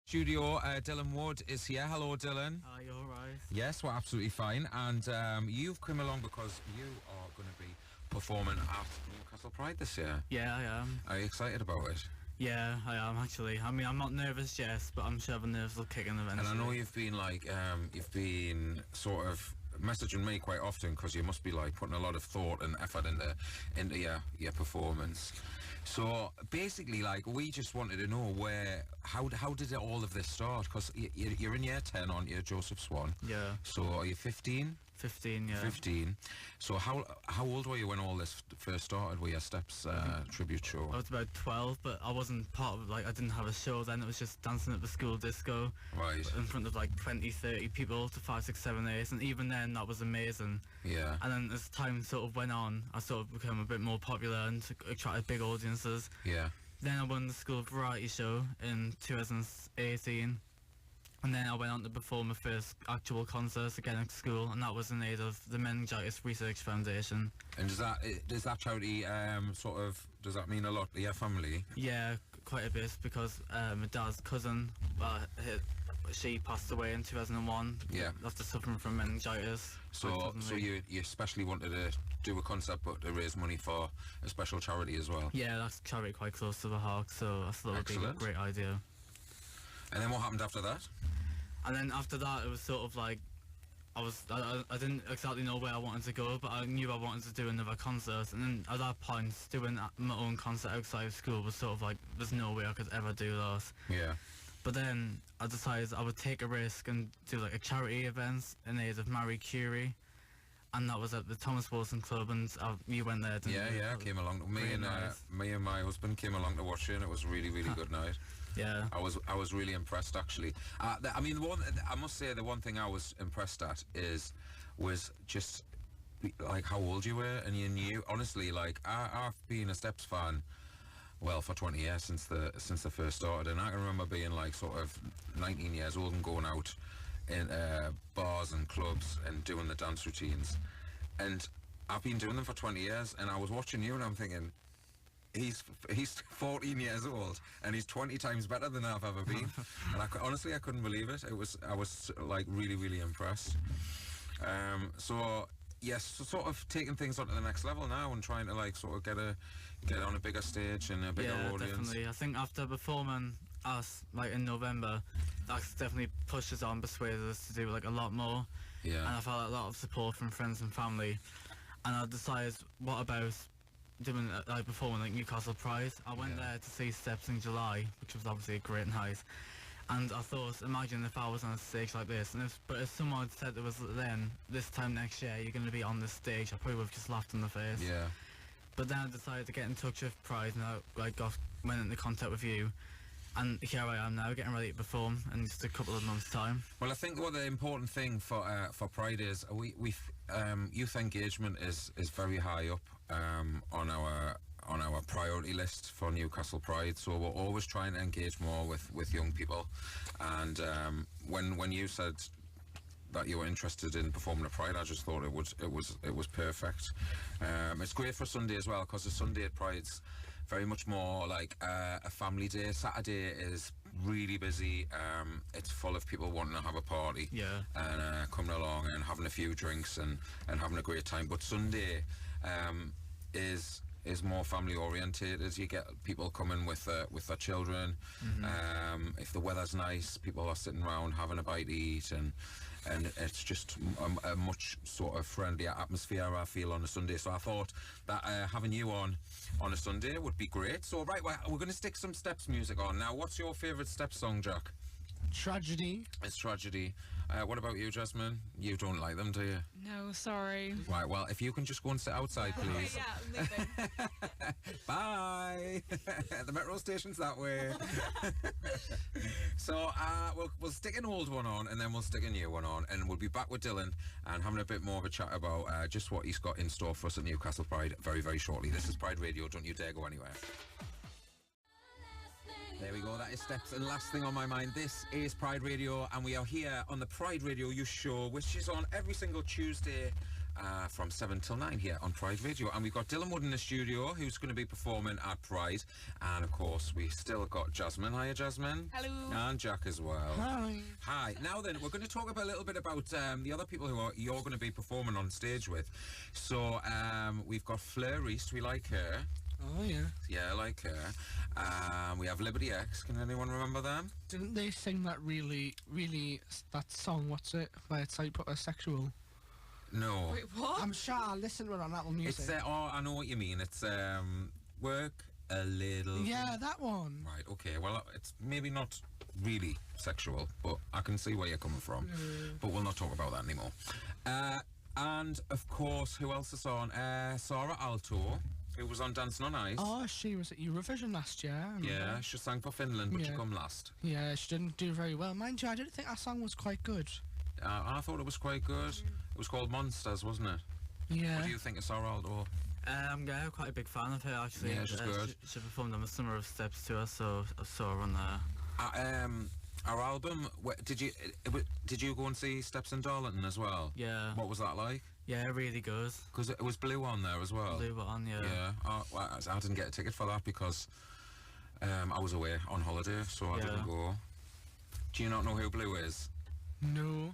Studio, Dylan Wood is here. Hello, Dylan. Are you alright? Yes, we're absolutely fine. And you've come along because you are going to be performing at Newcastle Pride this year. Yeah, I am. Are you excited about it? Yeah, I am actually. I mean, I'm not nervous yet, but I'm sure the nerves will kick in eventually. And I know you've been you've been sort of messaging me quite often because you must be like putting a lot of thought and effort into your performance. So basically, like, we just wanted to know how did all of this start? Because you're in year 10, aren't you, Joseph Swan? Yeah. So are you 15? 15, yeah. 15. So how old were you when all this first started with your Steps tribute show? I was about 12, but I wasn't part of, I didn't have a show then. It was just dancing at the school disco. Right. In front of 20, 30 people to 5, 6, 7, 8. And even then, that was amazing. Yeah. And then as time sort of went on, I sort of became a bit more popular and attracted big audiences. Yeah. Then I won the school variety show in 2018. And then I went on to perform my first actual concert again at school, and that was in aid of the Meningitis Research Foundation. And does that charity does that mean a lot to your family? Yeah, quite a bit, because my dad's cousin, she passed away in 2001. Yeah. After suffering from meningitis. So you especially wanted to do a concert, but to raise money for a special charity as well. Yeah, that's charity quite close to the heart, so I thought it would be a great idea. And then what happened after that? And then after that, it was sort of like, I didn't exactly know where I wanted to go, but I knew I wanted to do another concert. And then at that point, doing my own concert outside of school was sort of like, there's no way I could ever do that. Yeah. But then I decided I would take a risk and do a charity event in aid of Marie Curie. And that was at the Thomas Wilson Club, and you went there, didn't you? Yeah, I came along. Me and my husband came along to watch it, and it was a really, really good night. Yeah. I was really impressed, actually. I mean, I must say, the one thing I was impressed at was just how old you were, and you knew. Honestly, I've been a Steps fan, well, for 20 years since they first started, and I can remember being sort of 19 years old and going out in bars and clubs and doing the dance routines, and I've been doing them for 20 years, and I was watching you and I'm thinking, he's 14 years old and he's 20 times better than I've ever been. And honestly, I couldn't believe it. I was really, really impressed. So yes, sort of taking things on to the next level now and trying to sort of get on a bigger stage and a bigger audience. Yeah, definitely. I think after performing us in November, that's definitely pushed us on, persuaded us to do a lot more. Yeah. And I felt a lot of support from friends and family, and I decided, what about doing performing Newcastle Pride? I went there to see Steps in July, which was obviously a great night, and I thought, imagine if I was on a stage like this, but if someone had said it was then, this time next year you're going to be on this stage, I probably would have just laughed in the face. Yeah. But then I decided to get in touch with Pride, and I went into contact with you, and here I am now, getting ready to perform in just a couple of months' time. Well, I think what the important thing for Pride is, youth engagement is very high up on our priority list for Newcastle Pride. So we're always trying to engage more with young people. And when you said that you were interested in performing at Pride, I just thought it was perfect. It's great for Sunday as well, because the Sunday at Pride's very much more like a family day. Saturday is really busy. It's full of people wanting to have a party, and coming along and having a few drinks and having a great time. But Sunday is more family orientated. You get people coming with their children. Mm-hmm. If the weather's nice, people are sitting around having a bite to eat, and it's just a much sort of friendlier atmosphere, I feel, on a Sunday. So I thought that having you on a Sunday would be great. So right, we're going to stick some Steps music on now. What's your favourite Steps song, Jack? Tragedy. It's Tragedy. What about you, Jasmine? You don't like them, do you? No, sorry. Right, well, if you can just go and sit outside, please. Okay, yeah, I'm leaving. Bye. The metro station's that way. So we'll stick an old one on, and then we'll stick a new one on, and we'll be back with Dylan and having a bit more of a chat about just what he's got in store for us at Newcastle Pride very, very shortly. This is Pride Radio. Don't you dare go anywhere. There we go, that is Steps, and last thing on my mind, this is Pride Radio, and we are here on the Pride Radio Youth Show, which is on every single Tuesday from 7 till 9 here on Pride Radio. And we've got Dylan Wood in the studio, who's going to be performing at Pride. And, of course, we still got Jasmine. Hiya, Jasmine. Hello. And Jack as well. Hi. Hi. Now then, we're going to talk about a little bit about the other people you're going to be performing on stage with. So, we've got Fleur East. We like her. Oh, yeah. Yeah, I like her. We have Liberty X. Can anyone remember them? Didn't they sing that that song, what's it, where it's like sexual? No. Wait, what? I'm sure I listened to it on Apple Music. It's, oh, I know what you mean. It's, work a little. Yeah, that one. Right, okay. Well, it's maybe not really sexual, but I can see where you're coming from. But we'll not talk about that anymore. And, of course, who else is on? Sarah Alto, who was on Dancing on Ice. Oh, she was at Eurovision last year. I remember. Yeah, she sang for Finland, but she Yeah. come last. Yeah, she didn't do very well. Mind you, I didn't think that song was quite good. I thought it was quite good. It was called Monsters, wasn't it? Yeah. What do you think of Sarah Alto? Yeah, quite a big fan of her actually. Yeah, she's good. She performed on a summer of steps to us, so I saw her on there. Our album, did you go and see Steps in Darlington as well? Yeah. What was that like? Yeah, really good. Because it was Blue on there as well. Blue on, yeah. Yeah. Well, I didn't get a ticket for that because I was away on holiday, so I didn't go. Do you not know who Blue is? No.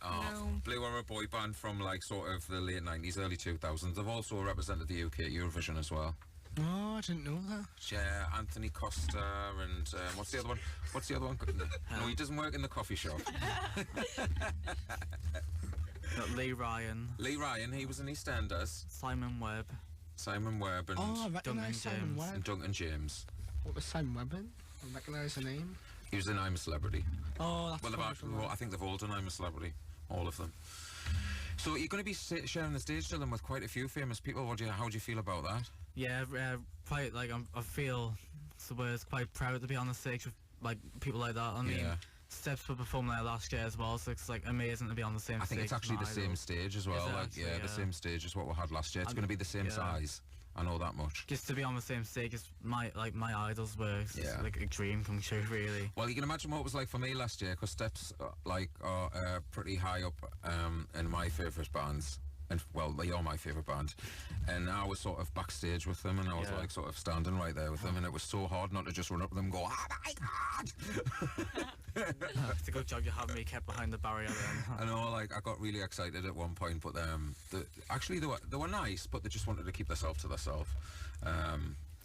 Oh, No. Blue are a boy band from like sort of the late 90s, early 2000s. They've also represented the UK at Eurovision as well. Oh, I didn't know that. Yeah, Anthony Costa and what's the other one? What's the other one? No, he doesn't work in the coffee shop. Got Lee Ryan, Lee Ryan, he was in EastEnders. Simon Webb. Simon Webb and, Oh, I Duncan recognise Simon James. Webb. and Duncan James. What was Simon Webb in? I recognise the name. He was in I'm a Celebrity. Oh, that's Well, I think they've all done I'm a Celebrity. All of them. So you're going to be sharing the stage, Dylan, with quite a few famous people. How do you feel about that? Yeah, quite like I feel the words quite proud to be on the stage with like people like that. I mean, Yeah. Steps were performing there last year as well, so it's like amazing to be on the same I stage. think it's actually the as an same idol. stage as well. Is it Like, actually? yeah, the Yeah. same stage as what we had last year. It's And- going to be the same yeah. size. I know that much. Just to be on the same stage as my idols were, it's Yeah. like a dream come true, really. Well, you can imagine what it was like for me last year, because Steps are pretty high up in my favourite bands. And well, they are my favourite band, and I was sort of backstage with them, and I was Yeah. like sort of standing right there with them, and it was so hard not to just run up to them and go, "Oh my God!" It's a good job you haven't really kept behind the barrier then. I know, like I got really excited at one point, but actually they were nice, but they just wanted to keep themselves to themselves.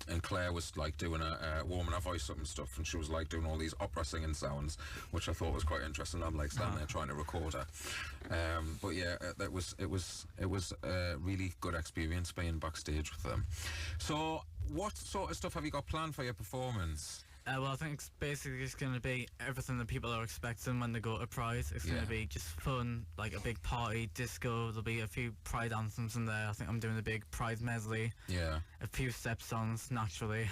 And Claire was like doing a warming her voice up and stuff, and she was like doing all these opera singing sounds, which I thought was quite interesting. I'm like standing there trying to record her. But yeah, it was a really good experience being backstage with them. So, what sort of stuff have you got planned for your performance? Well, I think it's basically just going to be everything that people are expecting when they go to Pride. It's going Yeah. to be just fun, like a big party, disco. There'll be a few Pride anthems in there. I think I'm doing a big Pride medley. Yeah. A few step songs, naturally.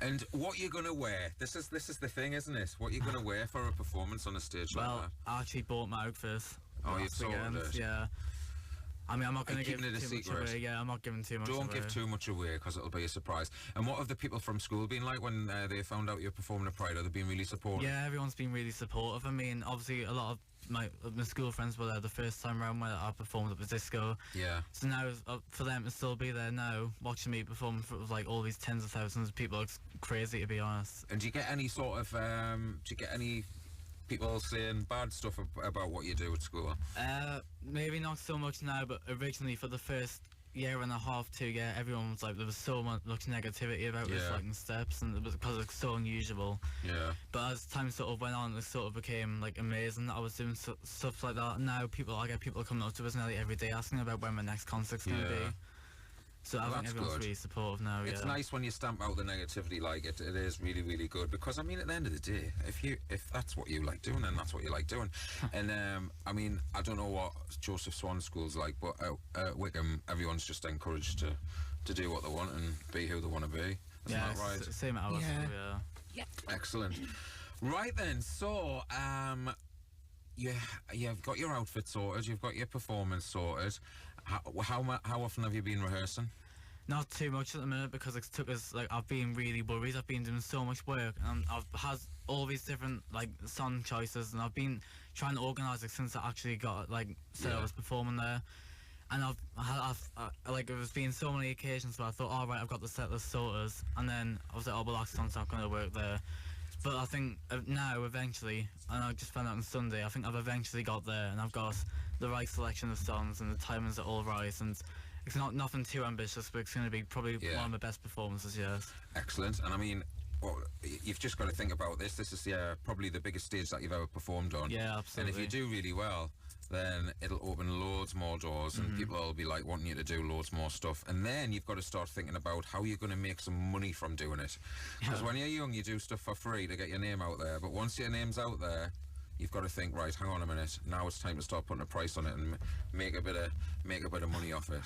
And what you're gonna wear? This is the thing, isn't it? What you're gonna wear for a performance on a stage like Well, that? I actually bought my outfit. Oh, you've last sorted weekend, it. Yeah. I mean, I'm not going to give keeping it a too much secret. away. Yeah, I'm not giving too much Don't away. give too much away, because it'll be a surprise. And what have the people from school been like when they found out you're performing at Pride? Have they been really supportive? Yeah, everyone's been really supportive. I mean, obviously, a lot of my school friends were there the first time around when I performed at the disco. Yeah. So now, for them to still be there now, watching me perform for like all these tens of thousands of people, it's crazy, to be honest. And do you get any sort of people saying bad stuff about what you do at school? Maybe not so much now, but originally for the first year and a half, 2 years, everyone was like, there was so much negativity about Yeah. recycling steps, and it was because it's so unusual. Yeah. But as time sort of went on, it sort of became like amazing that I was doing stuff like that. Now I get people coming up to us nearly every day asking about when my next concert's going to Yeah. be. So Well, I think that's everyone's good. really supportive now. It's yeah. nice when you stamp out the negativity like it. It is really, really good, because I mean, at the end of the day, if that's what you like doing, then that's what you like doing. And I mean, I don't know what Joseph Swan School's like, but at Wickham, everyone's just encouraged to do what they want and be who they want to be. Isn't Yeah, that right? it's the same at our Yeah. school, yeah. Excellent. Right then, so you've got your outfit sorted, you've got your performance sorted. How often have you been rehearsing? Not too much at the minute, because it took us, like, I've been really worried. I've been doing so much work, and I've had all these different, like, song choices, and I've been trying to organise it since I actually got, like, said Yeah. I was performing there. And like, there's been so many occasions where I thought, all right, I've got the set list sorted, and then I was like, oh, well, that song's not going to work there. But I think now, eventually, and I just found out on Sunday, I think I've eventually got there, and I've got the right selection of songs, and the timings are all right, and it's nothing too ambitious, but it's going to be probably one of my best performances, yes. Excellent. And I mean, well, you've just got to think about this. This is probably the biggest stage that you've ever performed on. Yeah, absolutely. And if you do really well, then it'll open loads more doors, and people will be like wanting you to do loads more stuff. And then you've got to start thinking about how you're going to make some money from doing it. Because when you're young, you do stuff for free to get your name out there. But once your name's out there, you've got to think, right, hang on a minute. Now it's time to start putting a price on it and make a bit of money off it.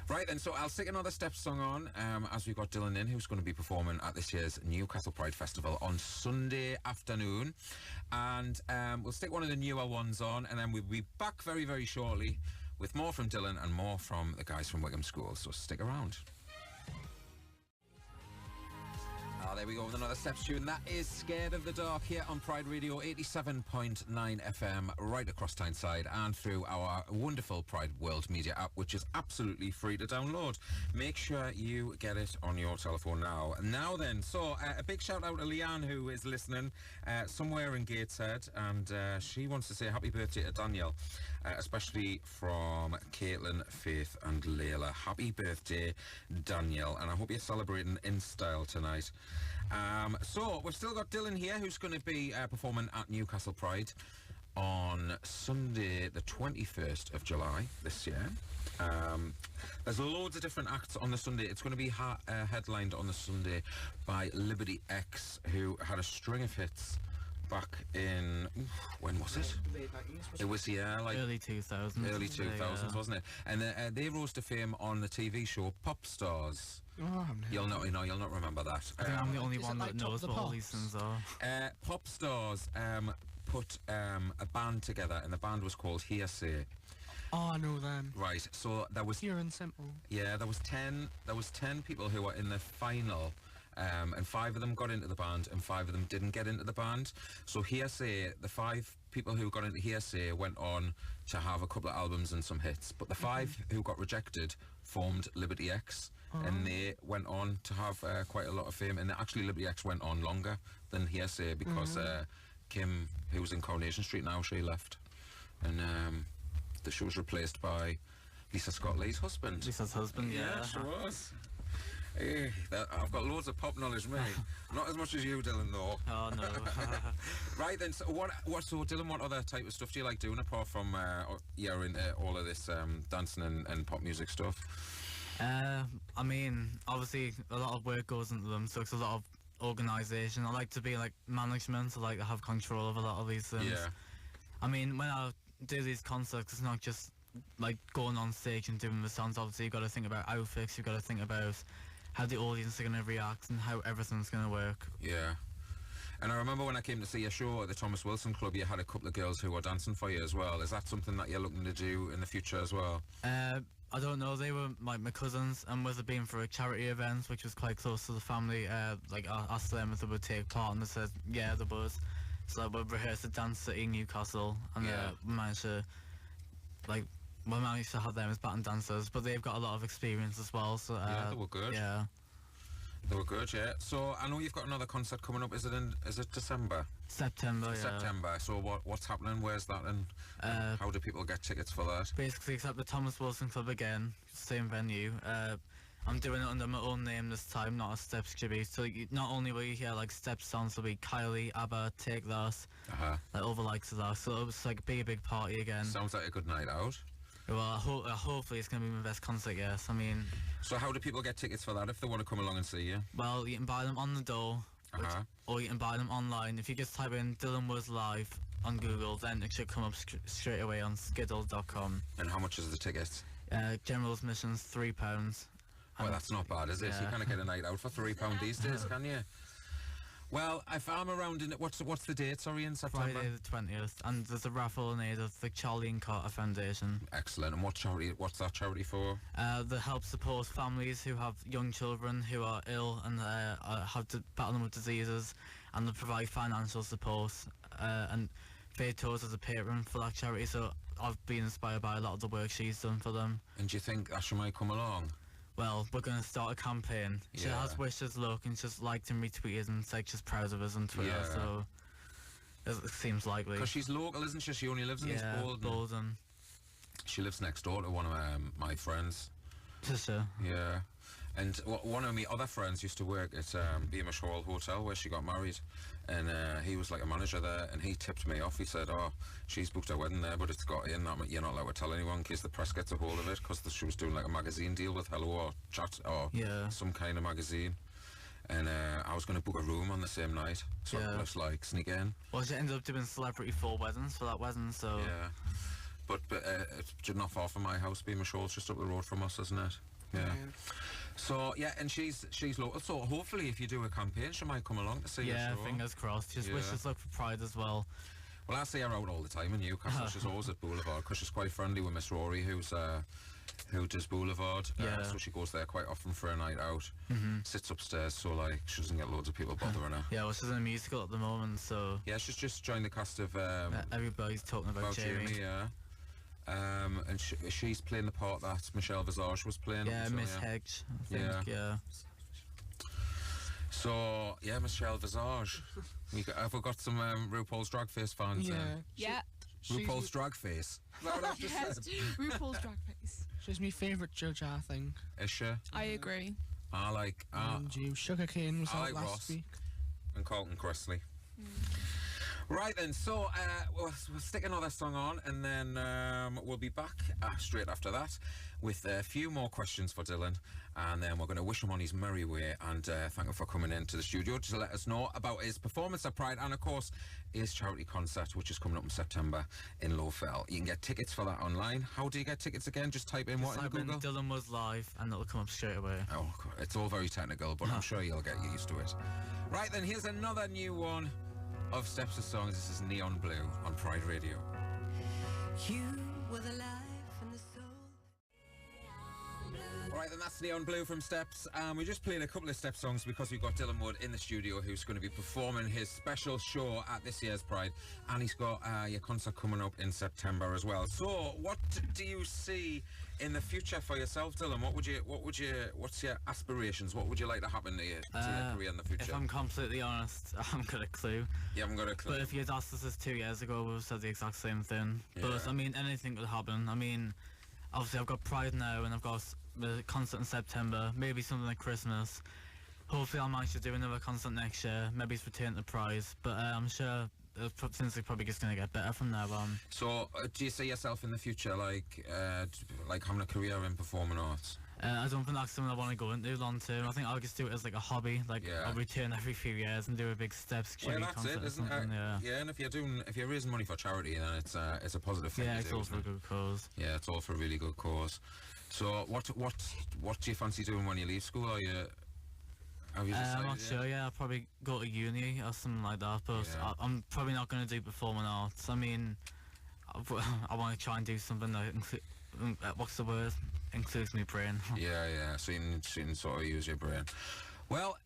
Right then, so I'll stick another Steps song on as we've got Dylan in, who's going to be performing at this year's Newcastle Pride Festival on Sunday afternoon. And we'll stick one of the newer ones on, and then we'll be back very, very shortly with more from Dylan and more from the guys from Wickham School. So stick around. There we go with another Steps tune. That is Scared of the Dark here on Pride Radio 87.9 FM right across Tyneside and through our wonderful Pride World Media app, which is absolutely free to download. Make sure you get it on your telephone now. Now then, so a big shout out to Leanne, who is listening somewhere in Gateshead, and she wants to say happy birthday to Daniel, especially from Caitlin, Faith and Layla. Happy birthday, Daniel, and I hope you're celebrating in style tonight. So we've still got Dylan here, who's going to be performing at Newcastle Pride on Sunday the 21st of July this year. There's loads of different acts on the Sunday. It's going to be headlined on the Sunday by Liberty X, who had a string of hits back in, when was it? It was, like early 2000s. Early 2000s, wasn't it? And they rose to fame on the TV show Pop Stars. Oh, You'll not remember that. I think I'm the only one like that knows Top what the all these things are. Pop Stars put a band together, and the band was called Hearsay. Oh, I know them. Right, so there was Pure and simple. Yeah, there was 10 people who were in the final, and 5 of them got into the band and 5 of them didn't get into the band. So Hearsay, the 5 people who got into Hearsay went on to have a couple of albums and some hits, but the 5 who got rejected formed Liberty X, and they went on to have quite a lot of fame. And actually Liberty X went on longer than Hearsay because Kim, who was in Coronation Street now, she left, and the show was replaced by Lisa Scott Lee's husband. Lisa's husband, yeah. She was. Hey, I've got loads of pop knowledge, mate. Not as much as you, Dylan, though. Oh, no. Right then, so so Dylan, what other type of stuff do you like doing apart from you're into all of this dancing and pop music stuff? I mean, obviously a lot of work goes into them, so it's a lot of organisation. I like to be like management. I like to have control of a lot of these things. Yeah. I mean, when I do these concerts, it's not just like going on stage and doing the songs. Obviously, you've got to think about outfits. You've got to think about how the audience are going to react and how everything's going to work. Yeah. And I remember when I came to see your show at the Thomas Wilson Club, you had a couple of girls who were dancing for you as well. Is that something that you're looking to do in the future as well? I don't know. They were my cousins, and with it being for a charity event, which was quite close to the family, like I asked them if they would take part, and they said, yeah, they would. So we rehearsed a dance in Newcastle, and we managed to have them as baton dancers, but they've got a lot of experience as well. So yeah, they were good. Yeah. They were good, yeah. So I know you've got another concert coming up. Is it December? September, yeah. September. So what's happening? Where's that? And how do people get tickets for that? Basically, it's at the Thomas Wilson Club again, same venue. I'm doing it under my own name this time, not a Steps tribute. So not only will you hear like Steps songs, there'll be Kylie, ABBA, Take That, like all the likes of that. So it was like a big party again. Sounds like a good night out. Well, hopefully it's going to be my best concert, yes. I mean... So how do people get tickets for that if they want to come along and see you? Well, you can buy them on the door, or you can buy them online. If you just type in Dylan Woods Live on Google, then it should come up straight away on skiddle.com. And how much is the ticket? General admission's £3. Well, that's not bad, is it? Yeah. So you kind of get a night out for £3 these days, can you? Well, if I'm around in it, what's the date, sorry, in September? Friday the 20th, and there's a raffle in aid of the Charlie and Carter Foundation. Excellent. And what's that charity for? They help support families who have young children who are ill and battling with diseases, and they provide financial support and Faye tours as a patron for that charity, so I've been inspired by a lot of the work she's done for them. And do you think Asher might come along? Well, we're going to start a campaign. She Yeah. has wished us luck and she's liked and retweeted and said she's proud of us on Twitter, Yeah. so it seems likely. Because she's local, isn't she? She only lives in East Yeah, Bolton. Bolton. She lives next door to one of my friends. Sister. Yeah. And one of my other friends used to work at Beamish Hall Hotel where she got married. And he was like a manager there, and he tipped me off. He said, "Oh, she's booked her wedding there, but it's got in that you're not allowed to tell anyone in case the press gets a hold of it, because she was doing like a magazine deal with Hello or Chat or Yeah. some kind of magazine." And I was going to book a room on the same night, so Yeah. I was like sneak in. Well, she ended up doing celebrity full weddings for that wedding, so... Yeah. But it's just not far from my house. Beamish Hall's just up the road from us, isn't it? Yeah. So yeah, and she's local. So hopefully, if you do a campaign, she might come along to see your Yeah, show. fingers crossed. Just Yeah. wish us luck for Pride as well. Well, I see her out all the time in Newcastle. She's always at Boulevard because she's quite friendly with Miss Rory, who does Boulevard. Yeah. So she goes there quite often for a night out. Sits upstairs, so like she doesn't get loads of people bothering her. Yeah, well, she's in a musical at the moment, so Yeah, she's just joined the cast of everybody's talking about Jamie. Yeah. And she's playing the part that Michelle Visage was playing. Yeah, up until, Miss Hedge, I think, Yeah. yeah. So yeah, Michelle Visage. Have we got some RuPaul's Drag Face fans? Yeah. Yeah. RuPaul's Drag Face. Is that what I've just Yes. said? RuPaul's Drag Race. She's my favourite judge, I think. Is she? I agree. I like And you, Sugarcane was I out like last Ross. week. and Colton Cressley. Right then, so we'll stick another song on, and then we'll be back straight after that with a few more questions for Dylan, and then we're going to wish him on his merry way and thank him for coming into the studio to let us know about his performance at Pride and, of course, his charity concert, which is coming up in September in Lowfell. You can get tickets for that online. How do you get tickets again? Just type in what in Type in Google? Dylan was live and it'll come up straight away. Oh, God, it's all very technical, but I'm sure you'll get used to it. Right then, here's another new one of Steps of Songs. This is Neon Blue on Pride Radio. You were the life and the soul. Alright then, that's Neon Blue from Steps. We just played a couple of Steps songs because we've got Dylan Wood in the studio, who's going to be performing his special show at this year's Pride, and he's got your concert coming up in September as well. So what do you see in the future for yourself, Dylan? What's your aspirations? What would you like to happen to your career in the future? If I'm completely honest, I haven't got a clue. You haven't got a clue. But if you'd asked us this 2 years ago, we would have said the exact same thing. But, Yeah. I mean, anything could happen. I mean, obviously I've got Pride now and I've got the concert in September, maybe something like Christmas. Hopefully I'll manage to do another concert next year, maybe it's return to Pride. But I'm sure things are probably just going to get better from now on. So do you see yourself in the future like having a career in performing arts? I don't think that's something I want to go into long term. I think I'll just do it as like a hobby. Like Yeah. I'll return every few years and do a big Steps Well, charity that's concert it, or isn't something. it? Yeah. And if you're raising money for charity, then it's a positive thing. Yeah, to it's do, all isn't for a it? good cause. Yeah, it's all for a really good cause. So what do you fancy doing when you leave school? Have you I'm decided not yet? sure. Yeah, I'll probably go to uni or something like that. But Yeah. I'm probably not going to do performing arts. I mean, I want to try and do something that what's the word? Includes my brain. Yeah. So you can sort of use your brain. Well,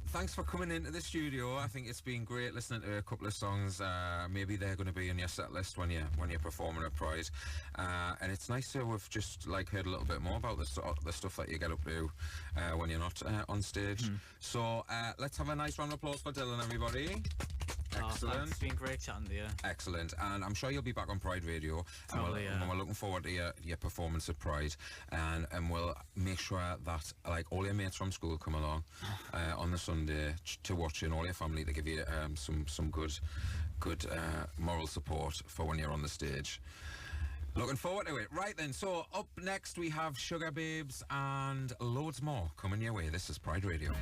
thanks for coming into the studio. I think it's been great listening to a couple of songs. Maybe they're going to be in your set list when you're performing at Pride. And it's nice to have just like heard a little bit more about the stuff that you get up to when you're not on stage. So let's have a nice round of applause for Dylan, everybody. Excellent. It's been great chatting to you. Excellent, and I'm sure you'll be back on Pride Radio, and Probably, yeah. we're looking forward to your performance at Pride, and we'll make sure that like all your mates from school come along on the Sunday to watch, and all your family to give you some good moral support for when you're on the stage. Looking forward to it. Right then, so up next we have Sugar Babes and loads more coming your way. This is Pride Radio.